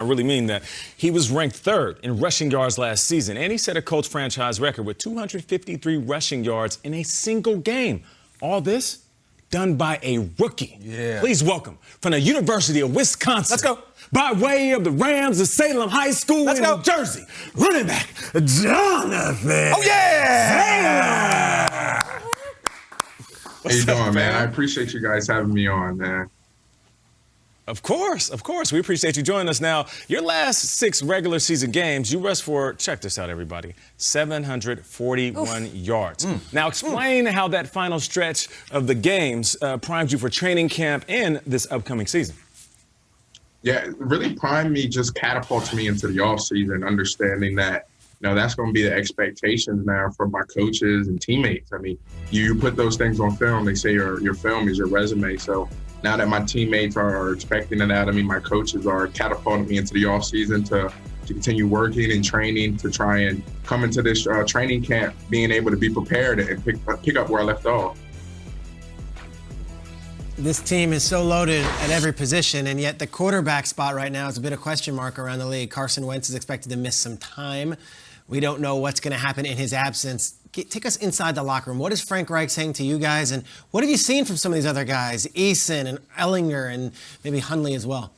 I really mean that. He was ranked third in rushing yards last season, and he set a Colts franchise record with 253 rushing yards in a single game. All this done by a rookie. Yeah. Please welcome, from the University of Wisconsin. Let's go. By way of the Rams of Salem High School in New Jersey, running back Jonathan. Oh, yeah! How you doing, man? I appreciate you guys having me on, man. Of course. We appreciate you joining us. Now, your last 6 regular season games, you rushed for, check this out, everybody, 741 yards. Now, explain how that final stretch of the games primed you for training camp and this upcoming season. Yeah, it really primed me, just catapulted me into the offseason, understanding that, that's going to be the expectations now from my coaches and teammates. I mean, you put those things on film. They say your film is your resume. So now that my teammates are expecting that out of me, my coaches are catapulting me into the offseason to continue working and training to try and come into this training camp being able to be prepared and pick up where I left off. This team is so loaded at every position, and yet the quarterback spot right now is a bit of question mark around the league. Carson Wentz is expected to miss some time. We don't know what's going to happen in his absence. Take us inside the locker room. What is Frank Reich saying to you guys, and what have you seen from some of these other guys, Eason and Ellinger and maybe Hundley as well?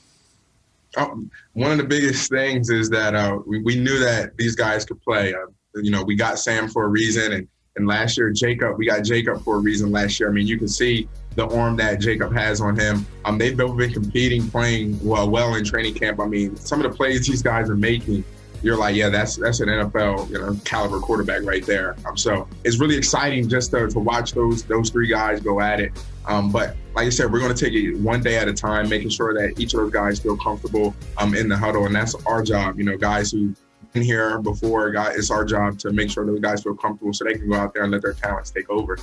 One of the biggest things is that we knew that these guys could play. We got Sam for a reason, and last year we got Jacob for a reason last year. I mean, you can see the arm that Jacob has on him. They've both been competing, playing well in training camp. I mean, some of the plays these guys are making, you're like, yeah, that's an NFL caliber quarterback right there. So it's really exciting just to watch those 3 guys go at it. But like I said, we're going to take it one day at a time, making sure that each of those guys feel comfortable in the huddle, and that's our job. Guys who been here before, it's our job to make sure those guys feel comfortable so they can go out there and let their talents take over.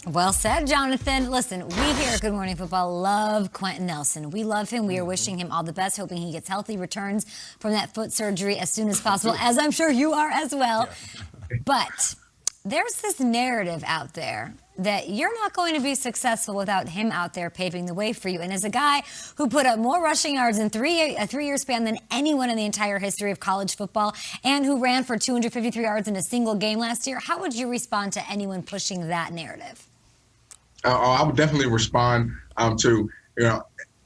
Well said, Jonathan. Listen, we here at Good Morning Football love Quentin Nelson. We love him. We are wishing him all the best, hoping he gets healthy, returns from that foot surgery as soon as possible, as I'm sure you are as well. Yeah. But there's this narrative out there that you're not going to be successful without him out there paving the way for you. And as a guy who put up more rushing yards in a 3-year span than anyone in the entire history of college football, and who ran for 253 yards in a single game last year, how would you respond to anyone pushing that narrative? I would definitely respond to,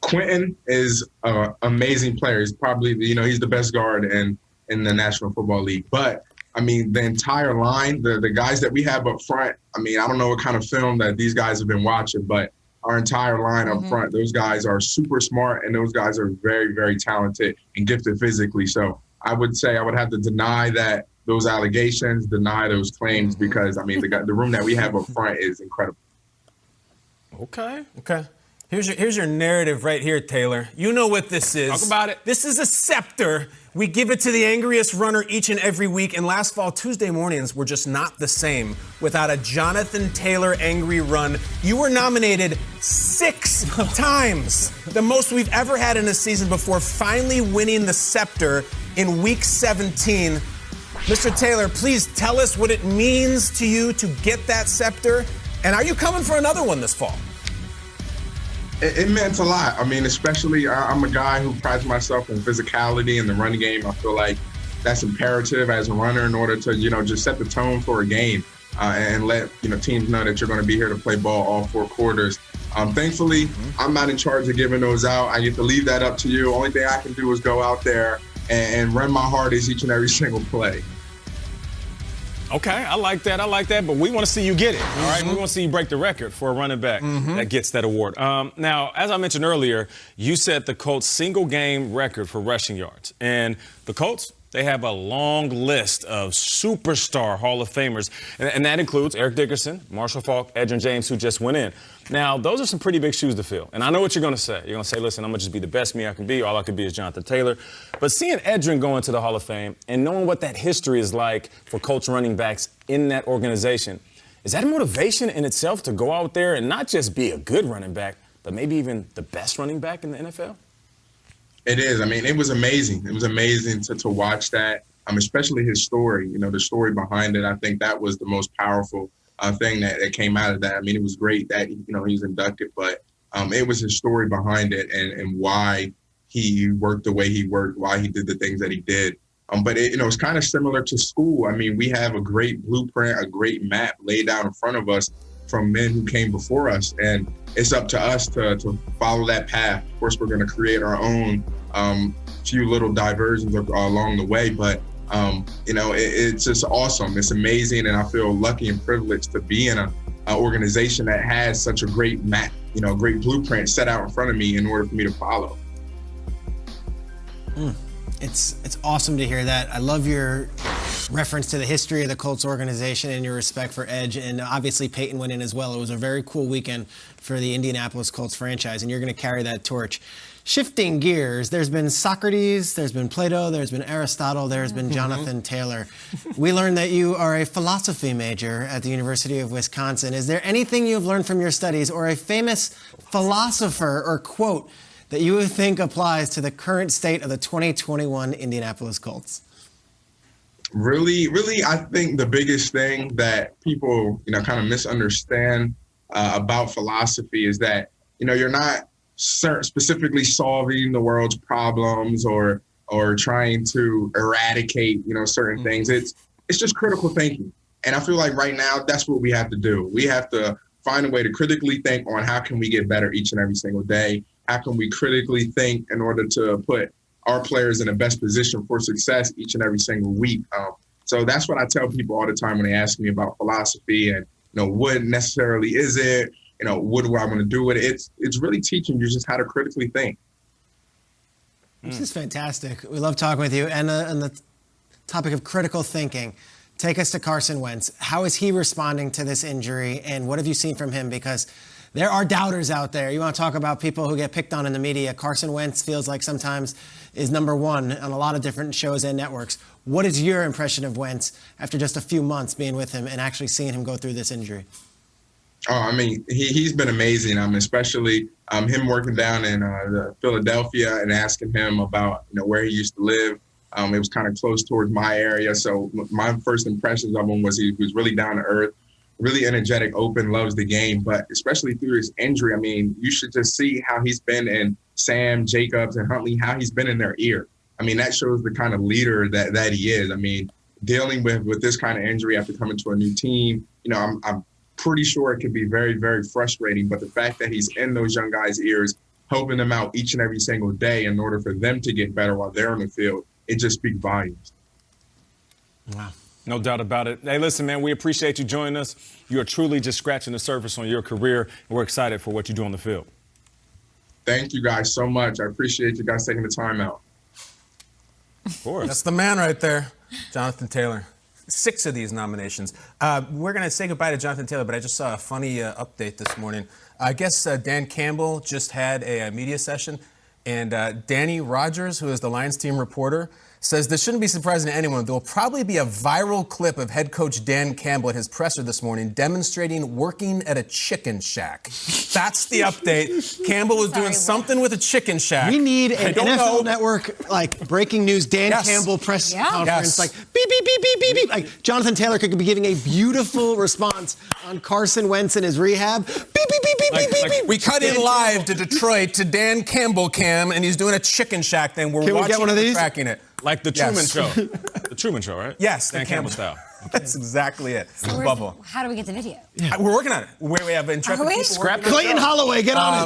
Quentin is an amazing player. He's probably, he's the best guard in the National Football League. But, I mean, the entire line, the guys that we have up front, I mean, I don't know what kind of film that these guys have been watching, but our entire line up front, those guys are super smart, and those guys are very, very talented and gifted physically. So I would say I would have to deny those allegations, deny those claims, because, I mean, the room that we have up front is incredible. Okay. Here's your narrative right here, Taylor. You know what this is. Talk about it. This is a scepter. We give it to the angriest runner each and every week. And last fall, Tuesday mornings were just not the same without a Jonathan Taylor angry run. You were nominated 6 times, the most we've ever had in a season, before finally winning the scepter in Week 17. Mr. Taylor, please tell us what it means to you to get that scepter. And are you coming for another one this fall? It meant a lot. I mean, especially I'm a guy who prides myself in physicality in the running game. I feel like that's imperative as a runner in order to, just set the tone for a game and let, teams know that you're going to be here to play ball all 4 quarters. Thankfully, I'm not in charge of giving those out. I get to leave that up to you. Only thing I can do is go out there and run my hardest each and every single play. Okay, I like that, but we want to see you get it, all right? We want to see you break the record for a running back that gets that award. Now, as I mentioned earlier, you set the Colts' single-game record for rushing yards. And the Colts, they have a long list of superstar Hall of Famers, and that includes Eric Dickerson, Marshall Faulk, Edgerrin James, who just went in. Now, those are some pretty big shoes to fill, and I know what you're going to say. You're going to say, listen, I'm going to just be the best me I can be. All I can be is Jonathan Taylor. But seeing Edgerrin go into the Hall of Fame and knowing what that history is like for Colts running backs in that organization, is that a motivation in itself to go out there and not just be a good running back, but maybe even the best running back in the NFL? It is. I mean, it was amazing. It was amazing to watch that, especially his story, the story behind it. I think that was the most powerful thing that came out of that. I mean, it was great that, he was inducted, but it was his story behind it and why he worked the way he worked, why he did the things that he did. But it's kind of similar to school. I mean, we have a great blueprint, a great map laid down in front of us from men who came before us, and it's up to us to follow that path. Of course, we're going to create our own few little diversions along the way, but it's just awesome. It's amazing, and I feel lucky and privileged to be in an organization that has such a great map, great blueprint set out in front of me in order for me to follow. It's awesome to hear that. I love your reference to the history of the Colts organization and your respect for Edge, and obviously Peyton went in as well. It was a very cool weekend for the Indianapolis Colts franchise, and you're going to carry that torch. Shifting gears, there's been Socrates, there's been Plato, there's been Aristotle, there's been Jonathan Taylor. We learned that you are a philosophy major at the University of Wisconsin. Is there anything you've learned from your studies or a famous philosopher or quote that you would think applies to the current state of the 2021 Indianapolis Colts? Really, I think the biggest thing that people, kind of misunderstand about philosophy is that, you're not specifically solving the world's problems or trying to eradicate, certain things. It's just critical thinking. And I feel like right now, that's what we have to do. We have to find a way to critically think on how can we get better each and every single day. How can we critically think in order to put our players in the best position for success each and every single week? So that's what I tell people all the time when they ask me about philosophy and, what necessarily is it? What do I want to do with it? It's really teaching you just how to critically think. This is fantastic. We love talking with you. And on the topic of critical thinking, take us to Carson Wentz. How is he responding to this injury, and what have you seen from him? Because there are doubters out there. You want to talk about people who get picked on in the media. Carson Wentz feels like sometimes is number one on a lot of different shows and networks. What is your impression of Wentz after just a few months being with him and actually seeing him go through this injury? Oh, I mean, he's been amazing. Especially him working down in Philadelphia and asking him about, where he used to live. It was kind of close towards my area. So my first impressions of him was he was really down to earth, really energetic, open, loves the game. But especially through his injury, I mean, you should just see how he's been in Sam, Jacobs, and Huntley, how he's been in their ear. I mean, that shows the kind of leader that he is. I mean, dealing with this kind of injury after coming to a new team, I'm pretty sure it can be very, very frustrating. But the fact that he's in those young guys' ears, helping them out each and every single day in order for them to get better while they're on the field, it just speaks volumes. Wow. No doubt about it. Hey, listen, man, we appreciate you joining us. You are truly just scratching the surface on your career, and we're excited for what you do on the field. Thank you guys so much. I appreciate you guys taking the time out. Of course. That's the man right there, Jonathan Taylor. 6 of these nominations. We're going to say goodbye to Jonathan Taylor, but I just saw a funny update this morning. I guess Dan Campbell just had a media session, and Danny Rogers, who is the Lions team reporter, says this shouldn't be surprising to anyone. There will probably be a viral clip of head coach Dan Campbell at his presser this morning demonstrating working at a chicken shack. That's the update. Campbell was doing something with a chicken shack. We need an NFL Network, breaking news, Dan Campbell press conference, beep, beep, beep, beep, beep, beep. Like, Jonathan Taylor could be giving a beautiful response on Carson Wentz and his rehab. Beep, beep, beep, beep, beep, beep, beep. We cut in live to Detroit to Dan Campbell cam, and he's doing a chicken shack thing. We're watching get one of these? Tracking it. Like the Truman Show. The Truman Show, right? Yes, Dan Campbell style. That's exactly it. So Bubble. how do we get the video? We're working on it. We have intrepid people. Clayton Holloway, get on it.